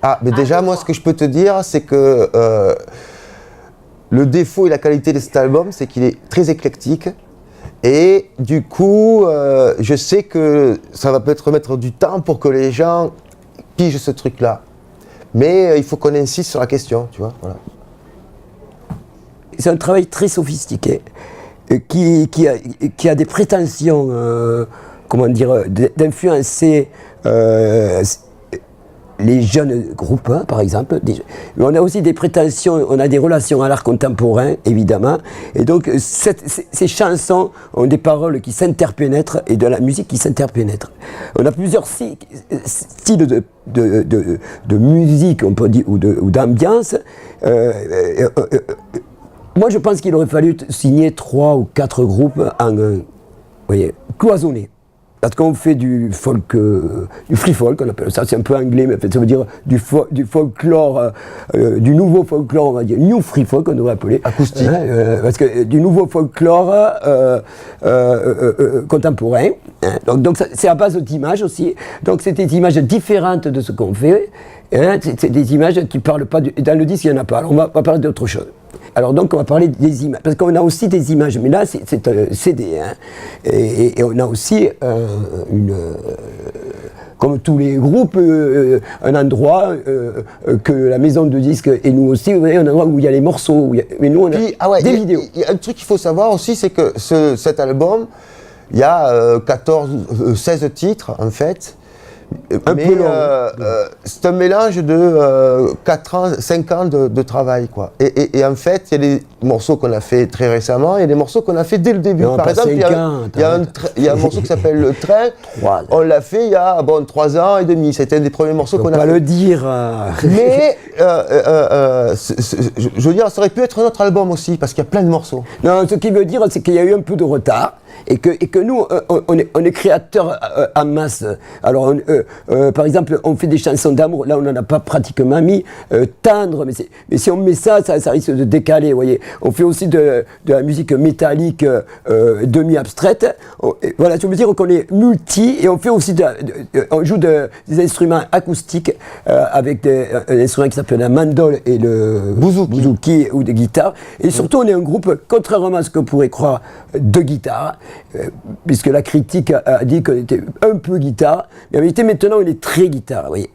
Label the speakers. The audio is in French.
Speaker 1: Ah, mais déjà, moi, ce que je peux te dire, c'est que le défaut et la qualité de cet album, c'est qu'il est très éclectique. Et du coup, je sais que ça va peut-être mettre du temps pour que les gens pigent ce truc-là. Mais il faut qu'on insiste sur la question, tu vois. Voilà.
Speaker 2: C'est un travail très sophistiqué, qui a des prétentions, comment dire, d'influencer les jeunes groupes, hein, par exemple. Mais on a aussi des prétentions, on a des relations à l'art contemporain, évidemment. Et donc, ces chansons ont des paroles qui s'interpénètrent et de la musique qui s'interpénètre. On a plusieurs styles de musique, on peut dire, ou d'ambiance. Moi, je pense qu'il aurait fallu signer 3 ou 4 groupes en, voyez, cloisonnés. Parce qu'on fait du folk, du free folk, on appelle ça, c'est un peu anglais, mais en fait, ça veut dire du folklore, du nouveau folklore, on va dire, new free folk, on devrait appeler.
Speaker 1: Acoustique.
Speaker 2: Parce que du nouveau folklore contemporain. Hein, donc c'est à base d'images aussi. Donc c'est des images différentes de ce qu'on fait. Hein, c'est des images qui ne parlent pas, dans le disque il n'y en a pas, alors on va parler d'autre chose. Alors donc on va parler des images, parce qu'on a aussi des images, mais là c'est un CD, hein, et on a aussi comme tous les groupes, un endroit que la maison de disques et nous aussi, vous voyez, un endroit où il y a les morceaux, mais nous on a des vidéos.
Speaker 1: Il y a un truc qu'il faut savoir aussi, c'est que cet album, il y a 16 titres en fait. Mais c'est un mélange de 4 ans, 5 ans de travail, quoi. Et en fait, il y a des morceaux qu'on a fait très récemment, il y a des morceaux qu'on a fait dès le début.
Speaker 2: Non,
Speaker 1: par exemple, il y a un morceau qui s'appelle Le Train. On l'a fait il y a 3 ans et demi. C'était un des premiers morceaux qu'on a fait.
Speaker 2: On va le dire.
Speaker 1: Mais, je veux dire, ça aurait pu être un autre album aussi, parce qu'il y a plein de morceaux.
Speaker 2: Non, ce qui veut dire, c'est qu'il y a eu un peu de retard. Et que nous, on est créateurs en masse. Alors, par exemple, on fait des chansons d'amour. Là, on n'en a pas pratiquement mis. Tendre, mais si on met ça risque de décaler. Vous voyez. On fait aussi de la musique métallique demi-abstraite. Voilà, je veux dire qu'on est multi et on fait aussi on joue des instruments acoustiques avec un instrument qui s'appelle la mandole et le bouzouki ou des guitares. Et surtout, on est un groupe, contrairement à ce que pourrait croire, de guitare. Puisque la critique a dit qu'on était un peu guitare, mais en réalité maintenant on est très guitare, vous voyez.